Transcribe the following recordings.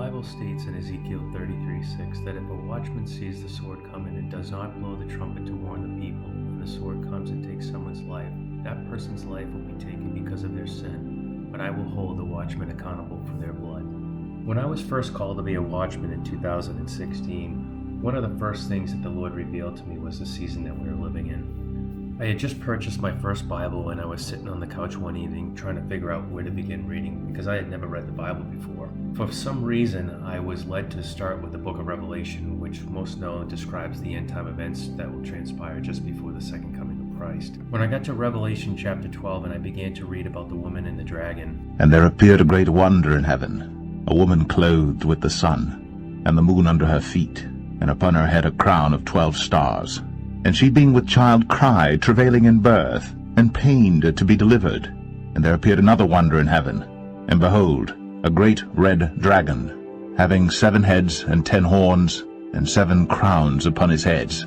Bible states in Ezekiel 33:6 that if a watchman sees the sword coming and does not blow the trumpet to warn the people, and the sword comes and takes someone's life, that person's life will be taken because of their sin, but I will hold the watchman accountable for their blood. When I was first called to be a watchman in 2016, one of the first things that the Lord revealed to me was the season that we were living in. I had just purchased my first Bible and I was sitting on the couch one evening trying to figure out where to begin reading because I had never read the Bible before. For some reason, I was led to start with the book of Revelation, which most know describes the end time events that will transpire just before the second coming of Christ. When I got to Revelation chapter 12 and I began to read about the woman and the dragon, And there appeared a great wonder in heaven, a woman clothed with the sun, and the moon under her feet, and upon her head a crown of 12 stars. And she being with child cried, travailing in birth, and pained to be delivered. And there appeared another wonder in heaven, and behold, a great red dragon, having 7 heads and 10 horns, and 7 crowns upon his heads.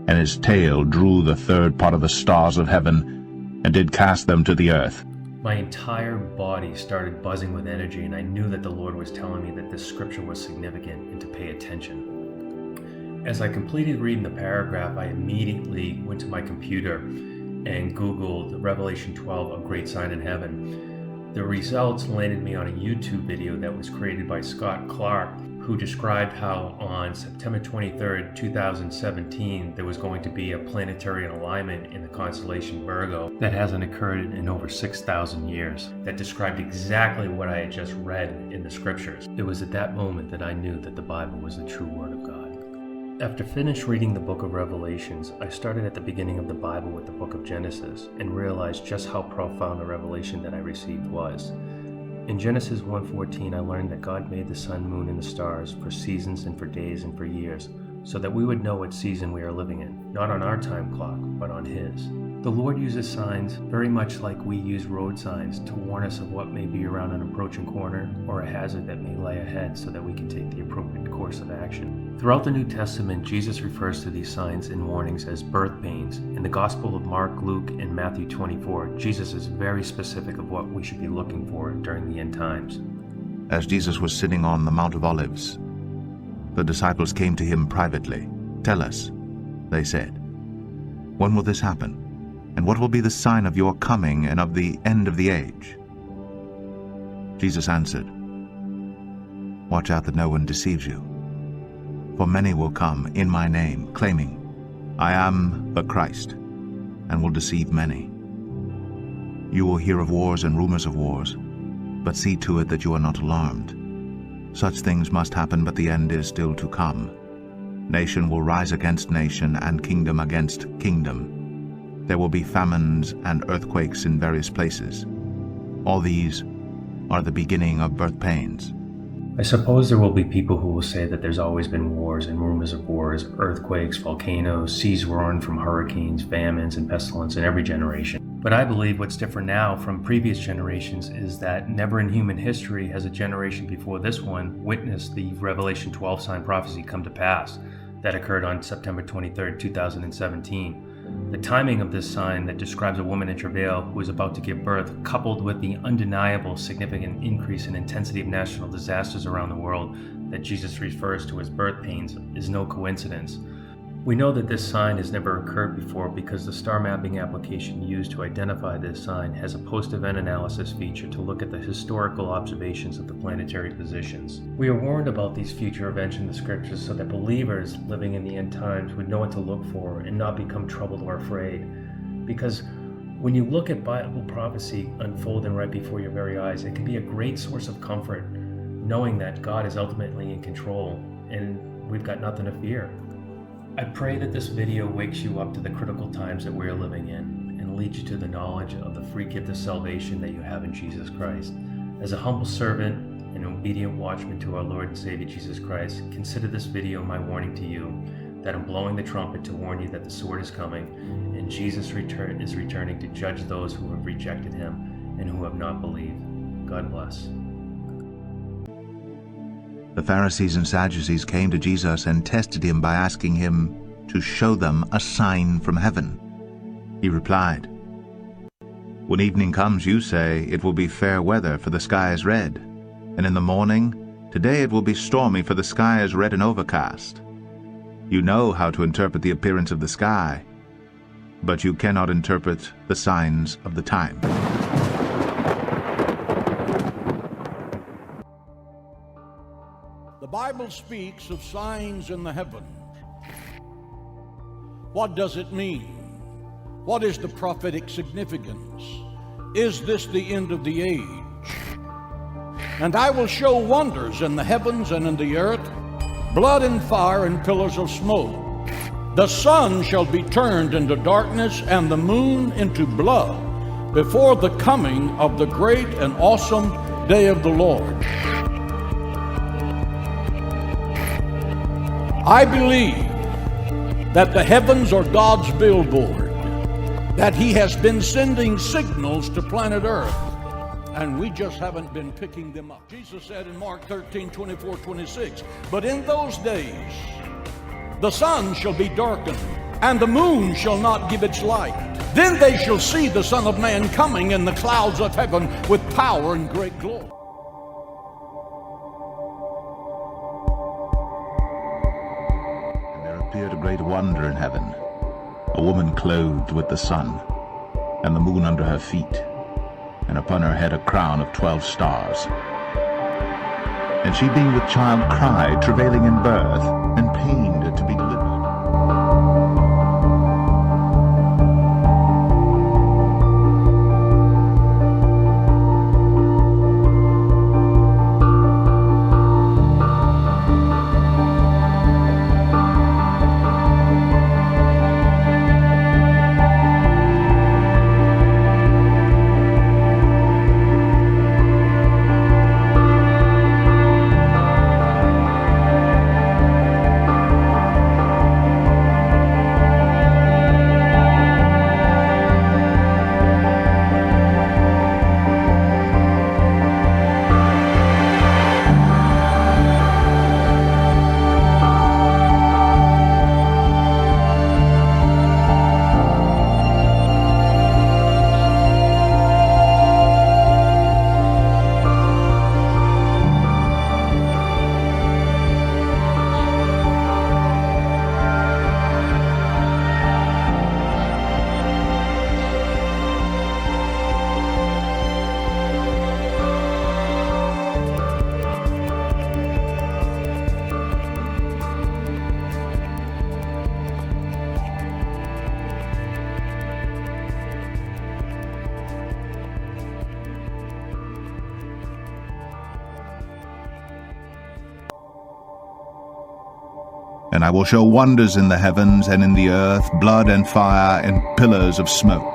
And his tail drew the 3rd part of the stars of heaven, and did cast them to the earth. my entire body started buzzing with energy, and I knew that the Lord was telling me that this scripture was significant and to pay attention. As I completed reading the paragraph, I immediately went to my computer and Googled Revelation 12, a great sign in heaven. The results landed me on a YouTube video that was created by Scott Clark, who described how on September 23rd, 2017, there was going to be a planetary alignment in the constellation Virgo that hasn't occurred in over 6,000 years, that described exactly what I had just read in the scriptures. It was at that moment that I knew that the Bible was the true word of God. After finished reading the book of Revelations, I started at the beginning of the Bible with the book of Genesis and realized just how profound the revelation that I received was. In Genesis 1:14, I learned that God made the sun, moon, and the stars for seasons and for days and for years, so that we would know what season we are living in, not on our time clock, but on His. The Lord uses signs very much like we use road signs to warn us of what may be around an approaching corner or a hazard that may lay ahead so that we can take the appropriate course of action. Throughout the New Testament, Jesus refers to these signs and warnings as birth pains. In the Gospel of Mark, Luke, and Matthew 24, Jesus is very specific of what we should be looking for during the end times. As Jesus was sitting on the Mount of Olives, the disciples came to him privately. "Tell us," they said, "when will this happen? And what will be the sign of your coming and of the end of the age?" Jesus answered, "Watch out that no one deceives you. For many will come in my name, claiming, 'I am the Christ,' and will deceive many. You will hear of wars and rumors of wars, but see to it that you are not alarmed. Such things must happen, but the end is still to come. Nation will rise against nation, and kingdom against kingdom. There will be famines and earthquakes in various places. All these are the beginning of birth pains." I suppose there will be people who will say that there's always been wars and rumors of wars, earthquakes, volcanoes, seas roaring from hurricanes, famines, and pestilence in every generation. But I believe what's different now from previous generations is that never in human history has a generation before this one witnessed the Revelation 12 sign prophecy come to pass that occurred on September 23rd, 2017. The timing of this sign that describes a woman in travail who is about to give birth, coupled with the undeniable significant increase in intensity of national disasters around the world that Jesus refers to as birth pains, is no coincidence. We know that this sign has never occurred before because the star mapping application used to identify this sign has a post-event analysis feature to look at the historical observations of the planetary positions. We are warned about these future events in the scriptures so that believers living in the end times would know what to look for and not become troubled or afraid. Because when you look at Bible prophecy unfolding right before your very eyes, it can be a great source of comfort, knowing that God is ultimately in control and we've got nothing to fear. I pray that this video wakes you up to the critical times that we're living in and leads you to the knowledge of the free gift of salvation that you have in Jesus Christ. As a humble servant and obedient watchman to our Lord and Savior Jesus Christ, consider this video my warning to you that I'm blowing the trumpet to warn you that the sword is coming and Jesus is returning to judge those who have rejected him and who have not believed. God bless. The Pharisees and Sadducees came to Jesus and tested him by asking him to show them a sign from heaven. He replied, "When evening comes, you say, 'It will be fair weather, for the sky is red,' and in the morning Today it will be stormy, for the sky is red and overcast. You know how to interpret the appearance of the sky, but you cannot interpret the signs of the time. The Bible speaks of signs in the heaven. What does it mean? What is the prophetic significance? Is this the end of the age? And I will show wonders in the heavens and in the earth, blood and fire and pillars of smoke. The sun shall be turned into darkness and the moon into blood before the coming of the great and awesome day of the Lord. I believe that the heavens are God's billboard, that He has been sending signals to planet Earth, and we just haven't been picking them up. Jesus said in Mark 13:24-26, but in those days the sun shall be darkened, and the moon shall not give its light. Then they shall see the Son of Man coming in the clouds of heaven with power and great glory. And there appeared a great wonder in heaven, a woman clothed with the sun, and the moon under her feet, and upon her head a crown of 12 stars. And she being with child cried, travailing in birth, and pained to be delivered. And I will show wonders in the heavens and in the earth, blood and fire and pillars of smoke.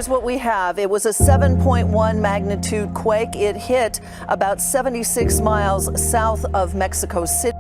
here's what we have. It was a 7.1 magnitude quake. It hit about 76 miles south of Mexico City.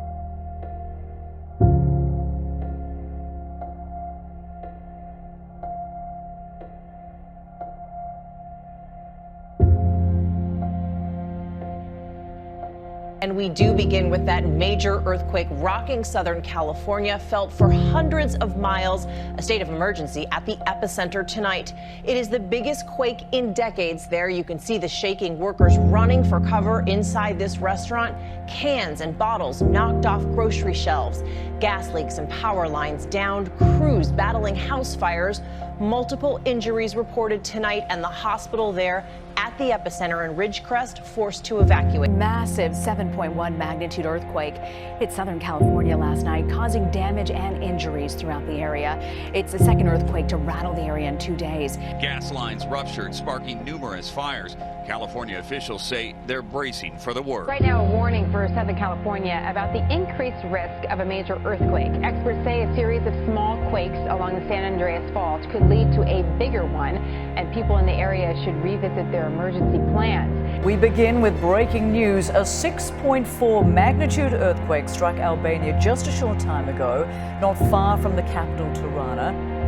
And we do begin with that major earthquake rocking Southern California, felt for hundreds of miles. A state of emergency at the epicenter tonight. It is the biggest quake in decades there. You can see the shaking, workers running for cover inside this restaurant. Cans and bottles knocked off grocery shelves. Gas leaks and power lines downed. Crews battling house fires. Multiple injuries reported tonight, and the hospital there at the epicenter in Ridgecrest forced to evacuate. Massive 7.1 magnitude earthquake hit Southern California last night, causing damage and injuries throughout the area. It's the second earthquake to rattle the area in 2 days. Gas lines ruptured, sparking numerous fires. California officials say they're bracing for the worst. Right now, a warning for Southern California about the increased risk of a major earthquake. Experts say a series of small quakes along the San Andreas Fault could lead to a bigger one, and people in the area should revisit their emergency plans. We begin with breaking news. A 6.4 magnitude earthquake struck Albania just a short time ago, not far from the capital, Tirana.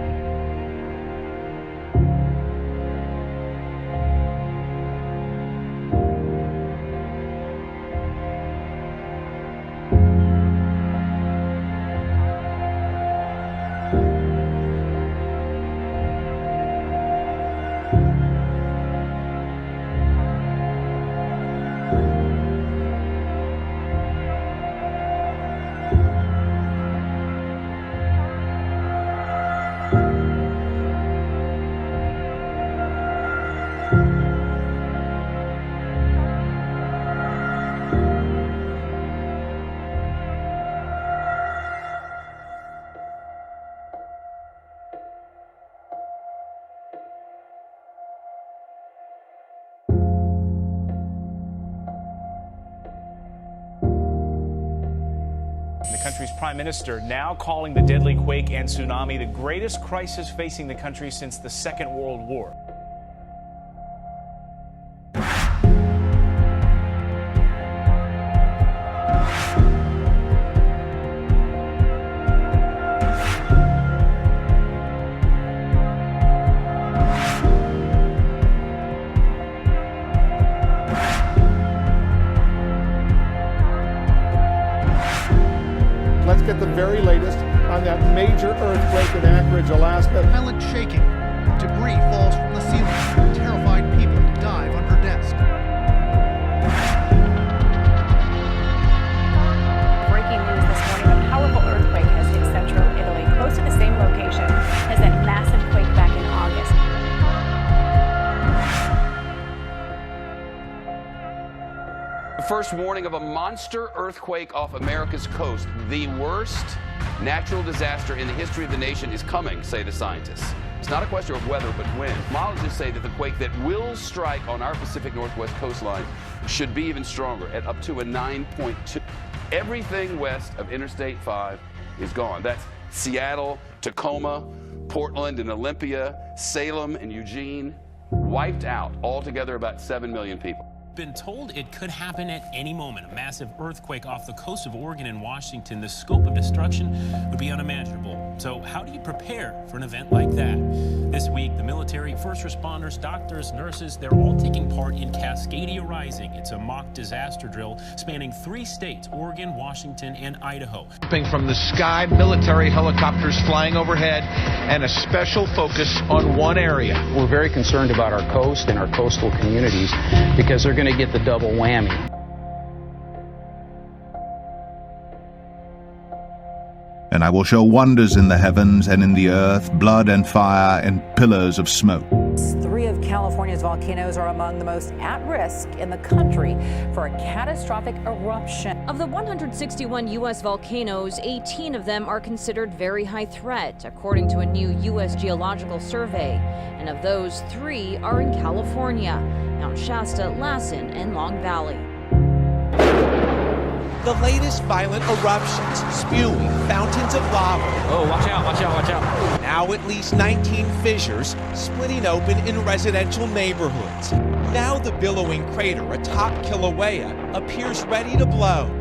The country's prime minister now calling the deadly quake and tsunami the greatest crisis facing the country since the Second World War. Let's get the very latest on that major earthquake in Anchorage, Alaska. Violent shaking. Debris falls from the ceiling. Terrified people dive under desks. Breaking news this morning, a powerful earthquake has hit central Italy, close to the same location as that massive quake back in August. The first warning of a monster earthquake off America's coast. The worst natural disaster in the history of the nation is coming, say the scientists. It's not a question of whether, but when. Seismologists say that the quake that will strike on our Pacific Northwest coastline should be even stronger, at up to a 9.2. Everything west of Interstate 5 is gone. That's Seattle, Tacoma, Portland and Olympia, Salem and Eugene, wiped out. Altogether about 7 million people. Been told it could happen at any moment. A massive earthquake off the coast of Oregon and Washington. The scope of destruction would be unimaginable. So how do you prepare for an event like that? This week, the military, first responders, doctors, nurses, they're all taking part in Cascadia Rising. It's a mock disaster drill spanning 3 states, Oregon, Washington, and Idaho. From the sky, military helicopters flying overhead, and a special focus on one area. We're very concerned about our coast and our coastal communities because they're going to get the double whammy. And I will show wonders in the heavens and in the earth, blood and fire and pillars of smoke. 3 of California's volcanoes are among the most at risk in the country for a catastrophic eruption. Of the 161 U.S. volcanoes, 18 of them are considered very high threat, according to a new U.S. geological survey. And of those, 3 are in California: Mount Shasta, Lassen, and Long Valley. The latest violent eruptions spewing fountains of lava. Oh, watch out, watch out, watch out. Now at least 19 fissures splitting open in residential neighborhoods. Now the billowing crater atop Kilauea appears ready to blow.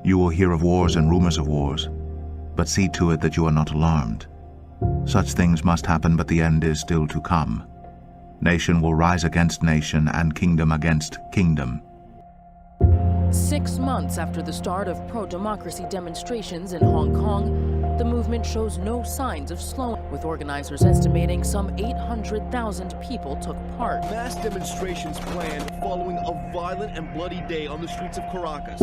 You will hear of wars and rumors of wars, but see to it that you are not alarmed. Such things must happen, but the end is still to come. Nation will rise against nation and kingdom against kingdom. 6 months after the start of pro-democracy demonstrations in Hong Kong, the movement shows no signs of slowing, with organizers estimating some 800,000 people took part. Mass demonstrations planned following a violent and bloody day on the streets of Caracas.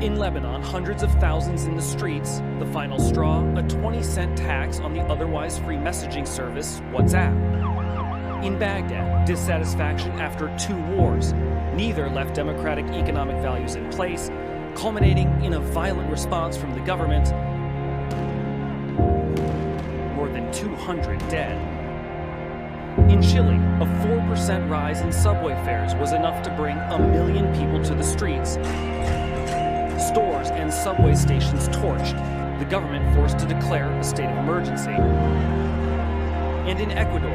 In Lebanon, hundreds of thousands in the streets. The final straw, a 20-cent tax on the otherwise free messaging service, WhatsApp. In Baghdad, dissatisfaction after 2 wars. Neither left democratic economic values in place, culminating in a violent response from the government. More than 200 dead. In Chile, a 4% rise in subway fares was enough to bring 1 million people to the streets. Stores and subway stations torched, the government forced to declare a state of emergency. And in Ecuador,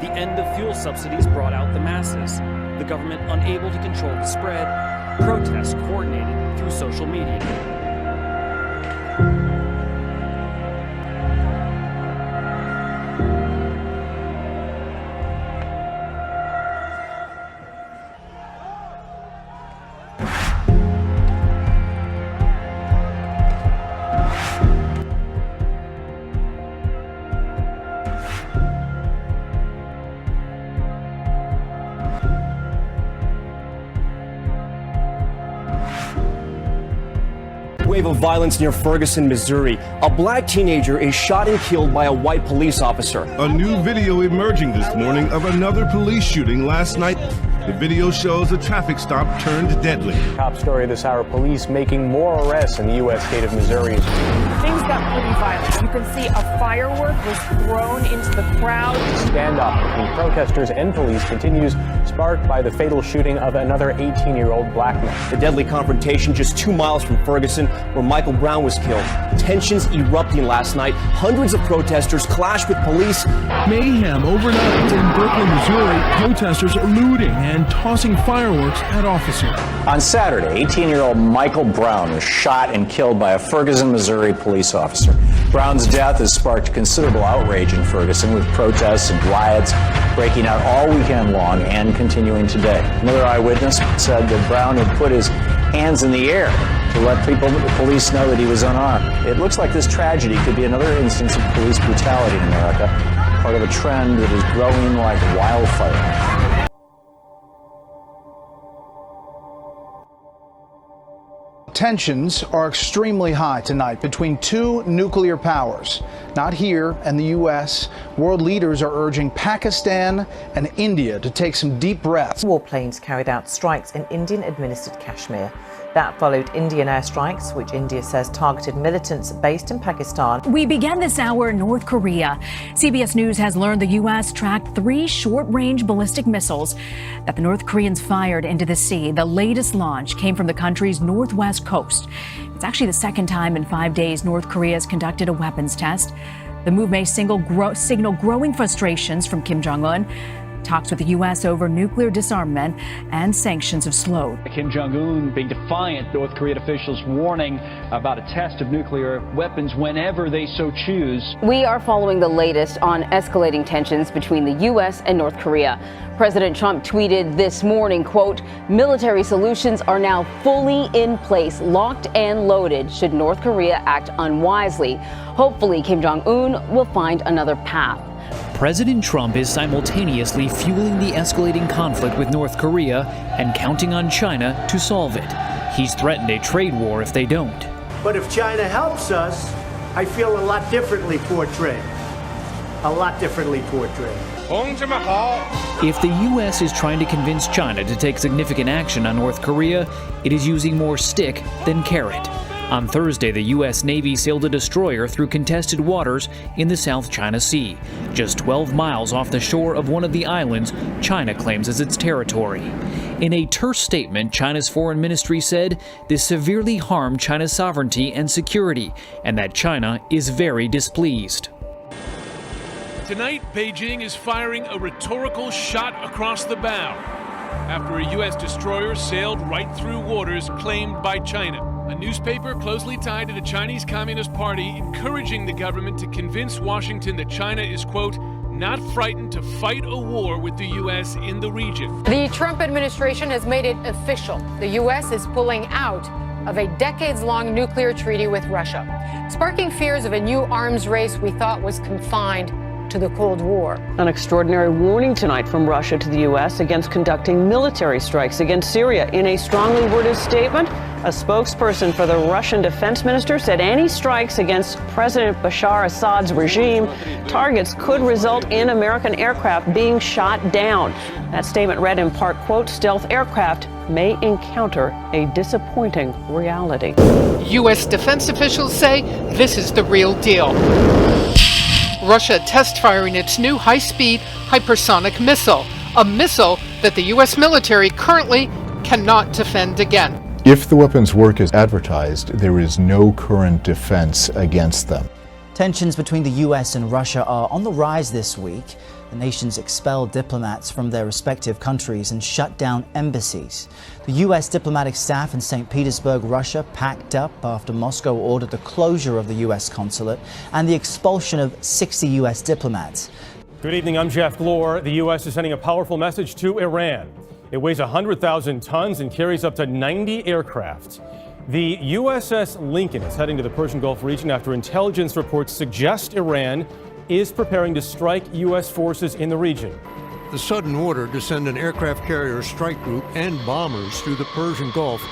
the end of fuel subsidies brought out the masses, the government unable to control the spread, protests coordinated through social media. wave of violence near Ferguson, Missouri. A black teenager is shot and killed by a white police officer. A new video emerging this morning of another police shooting last night. The video shows a traffic stop turned deadly. Top story this hour, police making more arrests in the U.S. state of Missouri. Things got pretty violent. You can see a firework was thrown into the crowd. Standoff between protesters and police continues, sparked by the fatal shooting of another 18-year-old black man. The deadly confrontation just 2 miles from Ferguson, where Michael Brown was killed. Tensions erupting last night. Hundreds of protesters clashed with police. Mayhem overnight in Brooklyn, Missouri. Protesters looting and tossing fireworks at officers. On Saturday, 18-year-old Michael Brown was shot and killed by a Ferguson, Missouri police officer. Brown's death has sparked considerable outrage in Ferguson, with protests and riots breaking out all weekend long and continuing today. Another eyewitness said that Brown had put his hands in the air to let the police know that he was unarmed. It looks like this tragedy could be another instance of police brutality in America, part of a trend that is growing like wildfire. Tensions are extremely high tonight between two nuclear powers. Not here in the U.S. World leaders are urging Pakistan and India to take some deep breaths. Warplanes carried out strikes in Indian-administered Kashmir. That followed Indian airstrikes, which India says targeted militants based in Pakistan. We began this hour in North Korea. CBS News has learned the U.S. tracked 3 short-range ballistic missiles that the North Koreans fired into the sea. The latest launch came from the country's northwest coast. It's actually the second time in 5 days North Korea has conducted a weapons test. The move may signal growing frustrations from Kim Jong-un. Talks with the U.S. over nuclear disarmament and sanctions have slowed. Kim Jong-un being defiant, North Korean officials warning about a test of nuclear weapons whenever they so choose. We are following the latest on escalating tensions between the U.S. and North Korea. President Trump tweeted this morning, quote, "Military solutions are now fully in place, locked and loaded, should North Korea act unwisely. Hopefully, Kim Jong-un will find another path." President Trump is simultaneously fueling the escalating conflict with North Korea and counting on China to solve it. He's threatened a trade war if they don't. But if China helps us, I feel a lot differently portrayed. A lot differently portrayed. If the U.S. is trying to convince China to take significant action on North Korea, it is using more stick than carrot. On Thursday, the U.S. Navy sailed a destroyer through contested waters in the South China Sea, just 12 miles off the shore of one of the islands China claims as its territory. In a terse statement, China's foreign ministry said this severely harmed China's sovereignty and security, and that China is very displeased. Tonight, Beijing is firing a rhetorical shot across the bow after a U.S. destroyer sailed right through waters claimed by China. A newspaper closely tied to the Chinese Communist Party encouraging the government to convince Washington that China is, quote, not frightened to fight a war with the U.S. in the region. The Trump administration has made it official. The U.S. is pulling out of a decades-long nuclear treaty with Russia, sparking fears of a new arms race we thought was confined to the Cold War. An extraordinary warning tonight from Russia to the U.S. against conducting military strikes against Syria. In a strongly worded statement, a spokesperson for the Russian defense minister said any strikes against President Bashar Assad's regime targets could result in American aircraft being shot down. That statement read in part, quote, stealth aircraft may encounter a disappointing reality. U.S. defense officials say this is the real deal. Russia test firing its new high-speed hypersonic missile, a missile that the U.S. military currently cannot defend again. If the weapons work as advertised, there is no current defense against them. Tensions between the U.S. and Russia are on the rise this week. The nations expelled diplomats from their respective countries and shut down embassies. The U.S. diplomatic staff in St. Petersburg, Russia, packed up after Moscow ordered the closure of the U.S. consulate and the expulsion of 60 U.S. diplomats. Good evening, I'm Jeff Glor. The U.S. is sending a powerful message to Iran. It weighs 100,000 tons and carries up to 90 aircraft. The USS Lincoln is heading to the Persian Gulf region after intelligence reports suggest Iran is preparing to strike U.S. forces in the region. The sudden order to send an aircraft carrier strike group and bombers through the Persian Gulf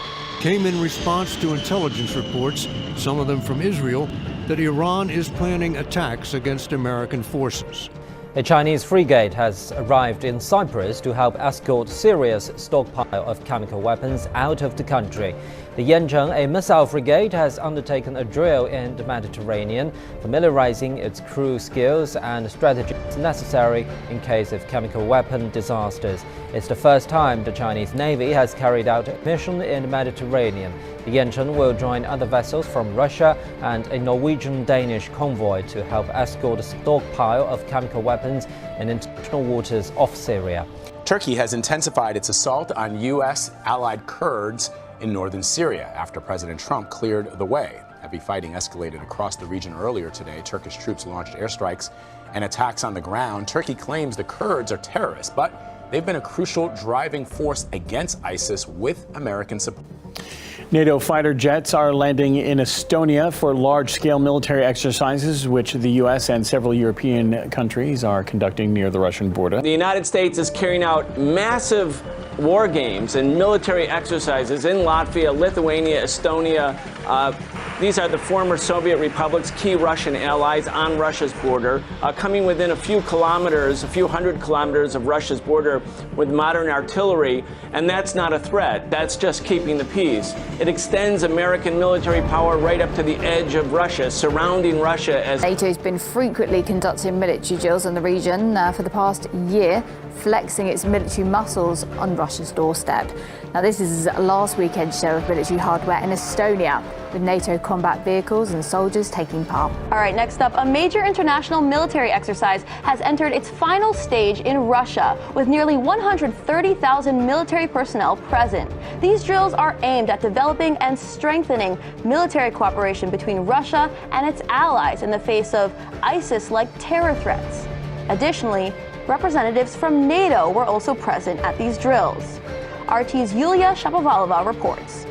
came in response to intelligence reports, some of them from Israel, that Iran is planning attacks against American forces. A Chinese frigate has arrived in Cyprus to help escort Syria's stockpile of chemical weapons out of the country. The Yancheng, a missile frigate, has undertaken a drill in the Mediterranean, familiarizing its crew skills and strategies necessary in case of chemical weapon disasters. It's the first time the Chinese Navy has carried out a mission in the Mediterranean. The Yancheng will join other vessels from Russia and a Norwegian-Danish convoy to help escort a stockpile of chemical weapons in international waters off Syria. Turkey has intensified its assault on U.S. allied Kurds in northern Syria after President Trump cleared the way. Heavy fighting escalated across the region earlier today. Turkish troops launched airstrikes and attacks on the ground. Turkey claims the Kurds are terrorists, but they've been a crucial driving force against ISIS with American support. NATO fighter jets are landing in Estonia for large-scale military exercises, which the U.S. and several European countries are conducting near the Russian border. The United States is carrying out massive war games and military exercises in Latvia, Lithuania, Estonia. These are the former Soviet republics, key Russian allies on Russia's border, coming within a few hundred kilometers of Russia's border with modern artillery. And that's not a threat. That's just keeping the peace. It extends American military power right up to the edge of Russia, surrounding Russia as... NATO's been frequently conducting military drills in the region for the past year, flexing its military muscles on Russia's doorstep. Now, this is last weekend's show of military hardware in Estonia, with NATO combat vehicles and soldiers taking part. All right, next up, a major international military exercise has entered its final stage in Russia, with nearly 130,000 military personnel present. These drills are aimed at developing and strengthening military cooperation between Russia and its allies in the face of ISIS-like terror threats. Additionally, representatives from NATO were also present at these drills. RT's Yulia Shapovalova reports.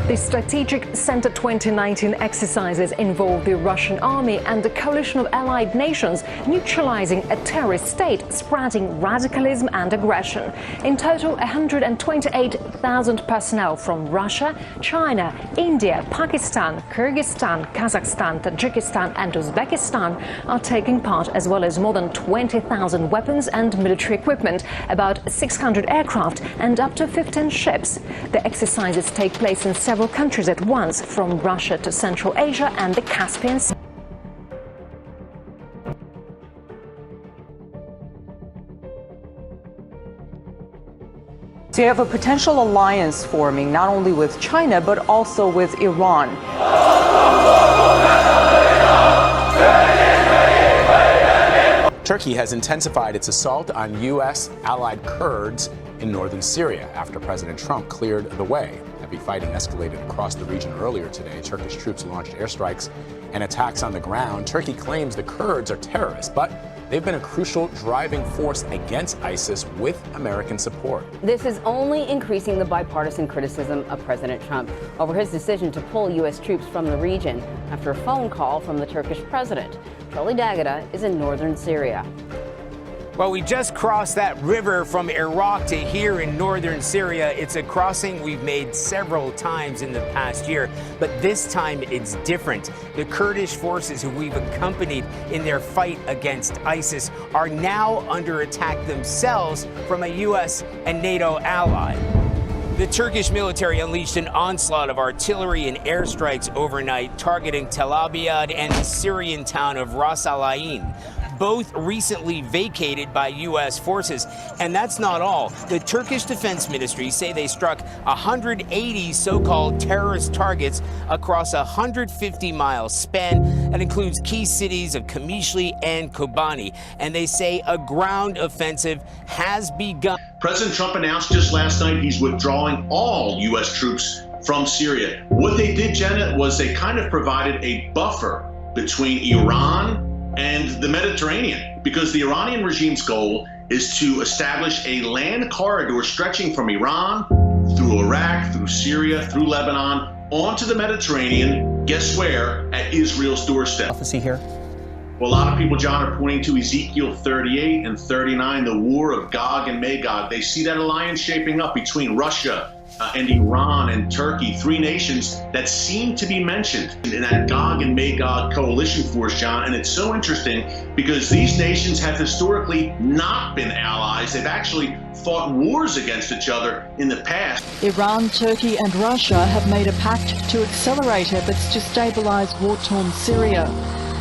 The Strategic Center 2019 exercises involve the Russian army and a coalition of allied nations neutralizing a terrorist state spreading radicalism and aggression. In total, 128,000 personnel from Russia, China, India, Pakistan, Kyrgyzstan, Kazakhstan, Tajikistan and Uzbekistan are taking part, as well as more than 20,000 weapons and military equipment, about 600 aircraft and up to 15 ships. The exercises take place in several countries at once, from Russia to Central Asia and the Caspian Sea. So you have a potential alliance forming not only with China, but also with Iran. Turkey has intensified its assault on U.S. allied Kurds in northern Syria after President Trump cleared the way. Heavy fighting escalated across the region earlier today. Turkish troops launched airstrikes and attacks on the ground. Turkey claims the Kurds are terrorists, but they've been a crucial driving force against ISIS with American support. This is only increasing the bipartisan criticism of President Trump over his decision to pull U.S. troops from the region after a phone call from the Turkish president. Charlie D'Agata is in northern Syria. Well, we just crossed that river from Iraq to here in northern Syria. It's a crossing we've made several times in the past year, but this time it's different. The Kurdish forces who we've accompanied in their fight against ISIS are now under attack themselves from a U.S. and NATO ally. The Turkish military unleashed an onslaught of artillery and airstrikes overnight, targeting Tel Abyad and the Syrian town of Ras Al Ain, both recently vacated by U.S. forces. And that's not all. The Turkish Defense Ministry say they struck 180 so-called terrorist targets across a 150-mile span that includes key cities of Kamishli and Kobani. And they say a ground offensive has begun. President Trump announced just last night he's withdrawing all U.S. troops from Syria. What they did, Jenna, was they kind of provided a buffer between Iran and the Mediterranean, because the Iranian regime's goal is to establish a land corridor stretching from Iran through Iraq, through Syria, through Lebanon, onto the Mediterranean, guess where? At Israel's doorstep. Prophecy here. Well, a lot of people, John, are pointing to Ezekiel 38 and 39, the war of Gog and Magog. They see that alliance shaping up between Russia and Iran and Turkey, three nations that seem to be mentioned in that Gog and Magog coalition force, John. And it's so interesting because these nations have historically not been allies. They've actually fought wars against each other in the past. Iran, Turkey and Russia have made a pact to accelerate efforts to stabilise war-torn Syria.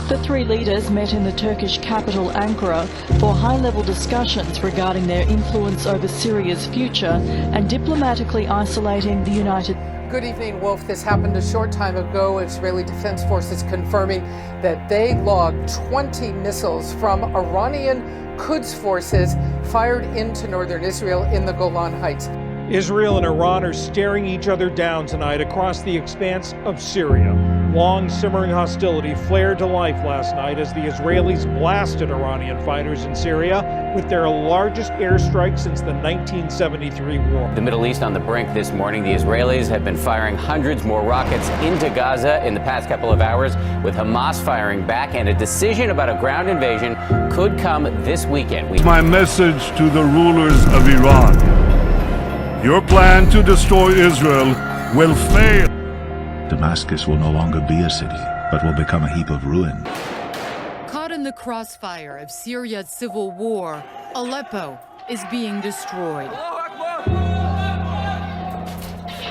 The three leaders met in the Turkish capital Ankara for high-level discussions regarding their influence over Syria's future and diplomatically isolating the United. Good evening, Wolf. This happened a short time ago. Israeli Defense Forces confirming that they logged 20 missiles from Iranian Quds forces fired into northern Israel in the Golan Heights. Israel and Iran are staring each other down tonight across the expanse of Syria. Long simmering hostility flared to life last night as the Israelis blasted Iranian fighters in Syria with their largest airstrike since the 1973 war. The Middle East on the brink this morning. The Israelis have been firing hundreds more rockets into Gaza in the past couple of hours, with Hamas firing back, and a decision about a ground invasion could come this weekend. My message to the rulers of Iran: your plan to destroy Israel will fail. Damascus will no longer be a city, but will become a heap of ruin. Caught in the crossfire of Syria's civil war, Aleppo is being destroyed.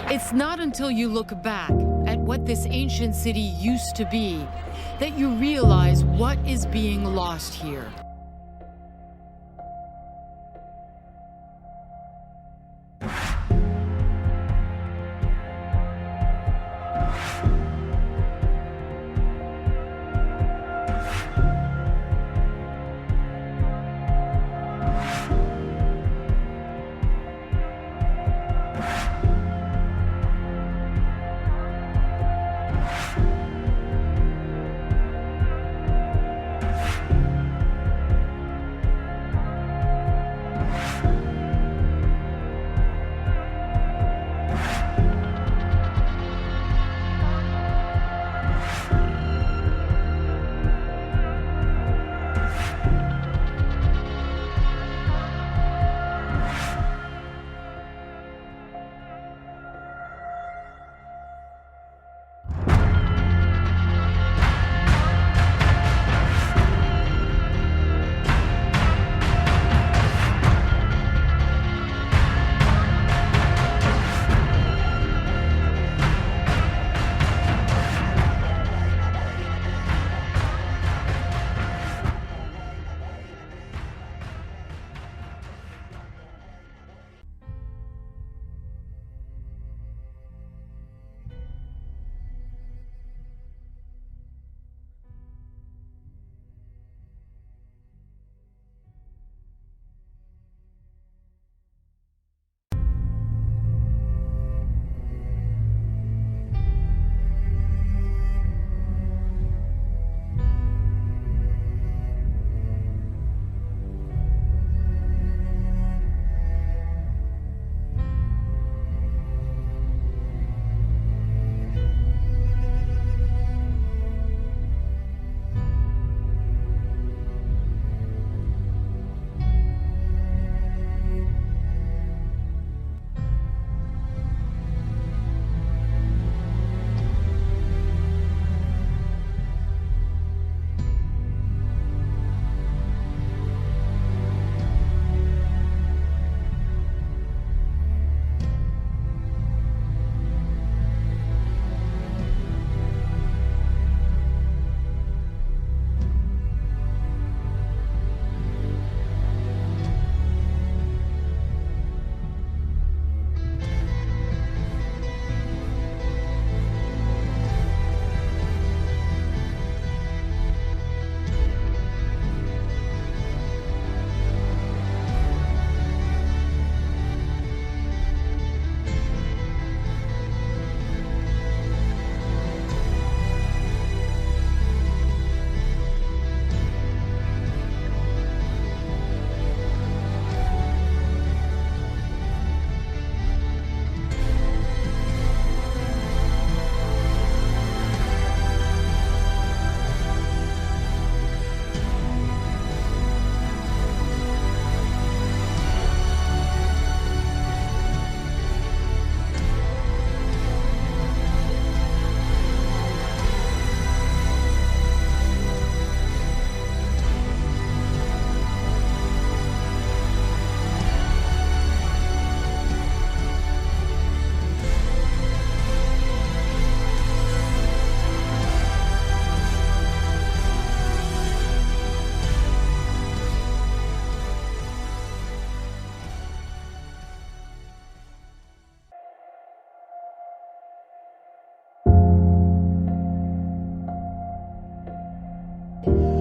It's not until you look back at what this ancient city used to be that you realize what is being lost here.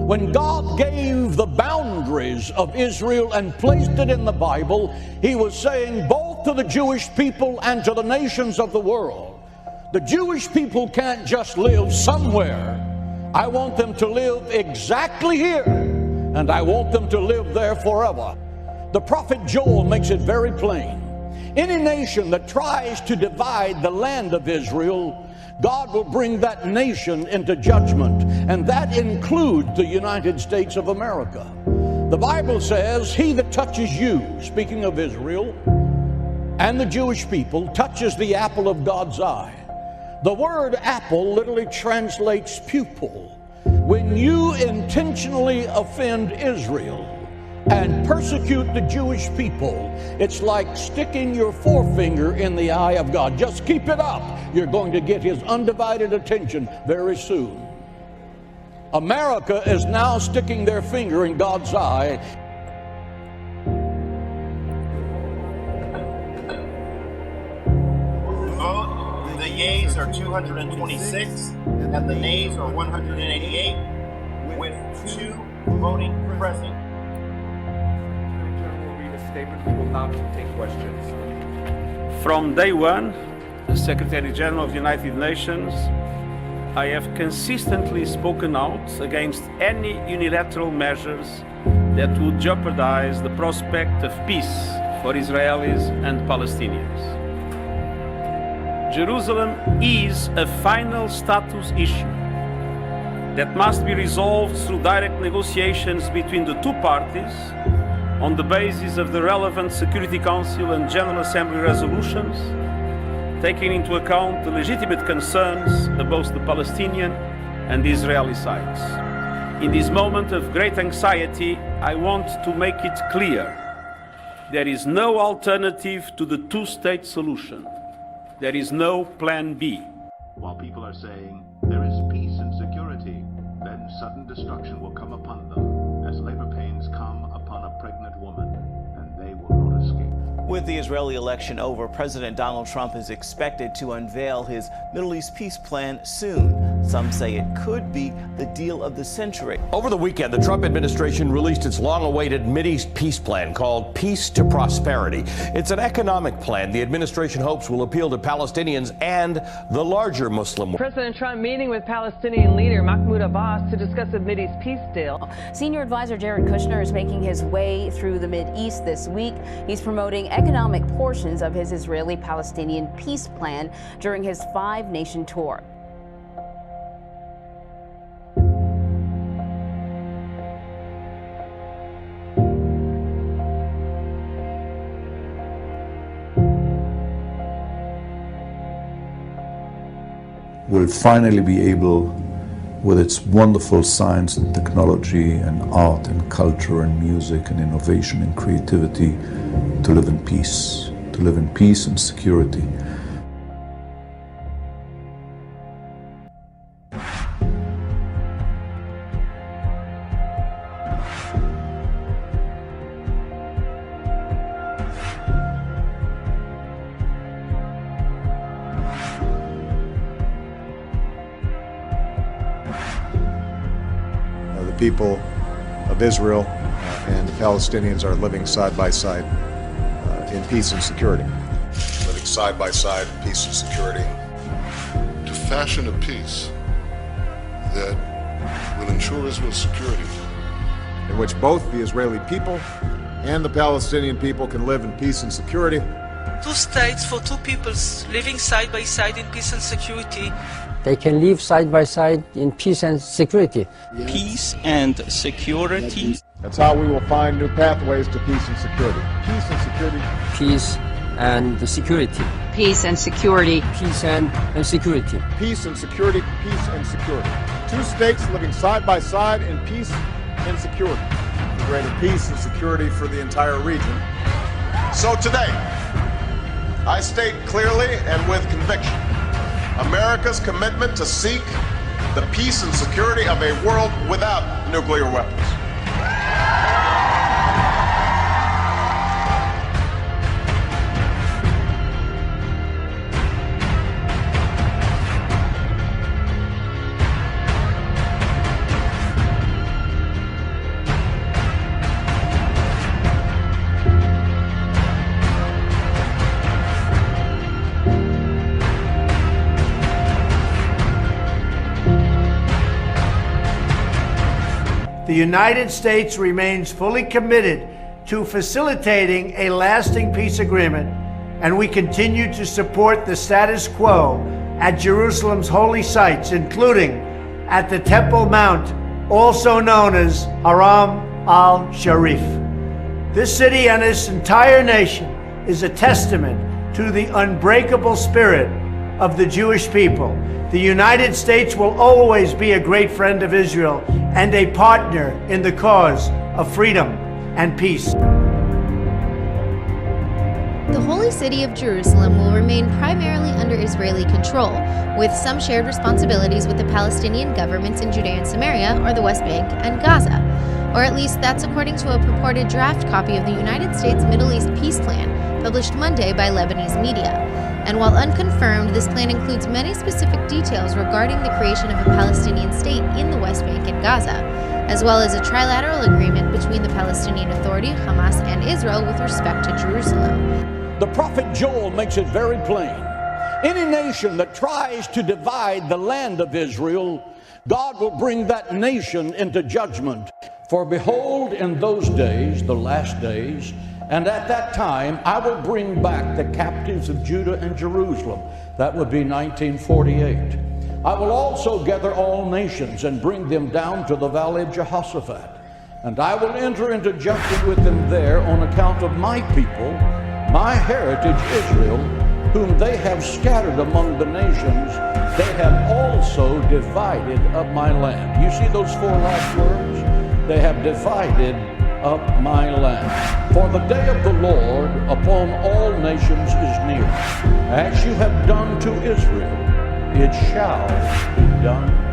When God gave the boundaries of Israel and placed it in the Bible, He was saying both to the Jewish people and to the nations of the world, the Jewish people can't just live somewhere. I want them to live exactly here, and I want them to live there forever. The prophet Joel makes it very plain. Any nation that tries to divide the land of Israel, God will bring that nation into judgment, and that includes the United States of America. The Bible says, he that touches you, speaking of Israel, and the Jewish people, touches the apple of God's eye. The word apple literally translates pupil. When you intentionally offend Israel and persecute the Jewish people, it's like sticking your forefinger in the eye of God. Just keep it up. You're going to get His undivided attention very soon. America is now sticking their finger in God's eye. Vote. The yeas are 226 and the nays are 188, with 2 voting present. We will not take questions. From day one, the Secretary General of the United Nations, I have consistently spoken out against any unilateral measures that would jeopardize the prospect of peace for Israelis and Palestinians. Jerusalem is a final status issue that must be resolved through direct negotiations between the two parties on the basis of the relevant Security Council and General Assembly resolutions, taking into account the legitimate concerns of both the Palestinian and the Israeli sides. In this moment of great anxiety, I want to make it clear there is no alternative to the two-state solution. There is no plan B. While people are saying there is peace and security, then sudden destruction will come upon them as labor pains come upon a pregnant woman, and they will not escape. With the Israeli election over, President Donald Trump is expected to unveil his Middle East peace plan soon. Some say it could be the deal of the century. Over the weekend, the Trump administration released its long-awaited Mideast peace plan called Peace to Prosperity. It's an economic plan the administration hopes will appeal to Palestinians and the larger Muslim world. President Trump meeting with Palestinian leader Mahmoud Abbas to discuss a Mideast peace deal. Senior advisor Jared Kushner is making his way through the Mideast this week. He's promoting economic portions of his Israeli-Palestinian peace plan during his 5-nation tour. Will finally be able, with its wonderful science and technology and art and culture and music and innovation and creativity, to live in peace and security. The people of Israel and the Palestinians are living side by side in peace and security. Living side by side in peace and security. To fashion a peace that will ensure Israel's security. In which both the Israeli people and the Palestinian people can live in peace and security. 2 states for 2 peoples living side by side in peace and security. They can live side by side in peace and security. Peace and security. That's how we will find new pathways to peace and security. Peace and security. Peace and security. Peace and security. Peace and security. Peace and security. Peace and security. 2 states living side by side in peace and security. Greater peace and security for the entire region. So today, I state clearly and with conviction America's commitment to seek the peace and security of a world without nuclear weapons. the United States remains fully committed to facilitating a lasting peace agreement, and we continue to support the status quo at Jerusalem's holy sites, including at the Temple Mount, also known as Haram al-Sharif. This city and its entire nation is a testament to the unbreakable spirit of the Jewish people. The United States will always be a great friend of Israel and a partner in the cause of freedom and peace. The holy city of Jerusalem will remain primarily under Israeli control, with some shared responsibilities with the Palestinian governments in Judea and Samaria, or the West Bank, and Gaza. Or at least that's according to a purported draft copy of the United States Middle East Peace Plan, published Monday by Lebanese media. And while unconfirmed, this plan includes many specific details regarding the creation of a Palestinian state in the West Bank and Gaza, as well as a trilateral agreement between the Palestinian Authority, Hamas, and Israel with respect to Jerusalem. The prophet Joel makes it very plain. Any nation that tries to divide the land of Israel, God will bring that nation into judgment. For behold, in those days, the last days, and at that time, I will bring back the captives of Judah and Jerusalem. That would be 1948. I will also gather all nations and bring them down to the valley of Jehoshaphat. And I will enter into judgment with them there on account of my people, my heritage Israel, whom they have scattered among the nations. They have also divided up my land. You see those four last words? They have divided up my land. For the day of the Lord upon all nations is near. As you have done to Israel, it shall be done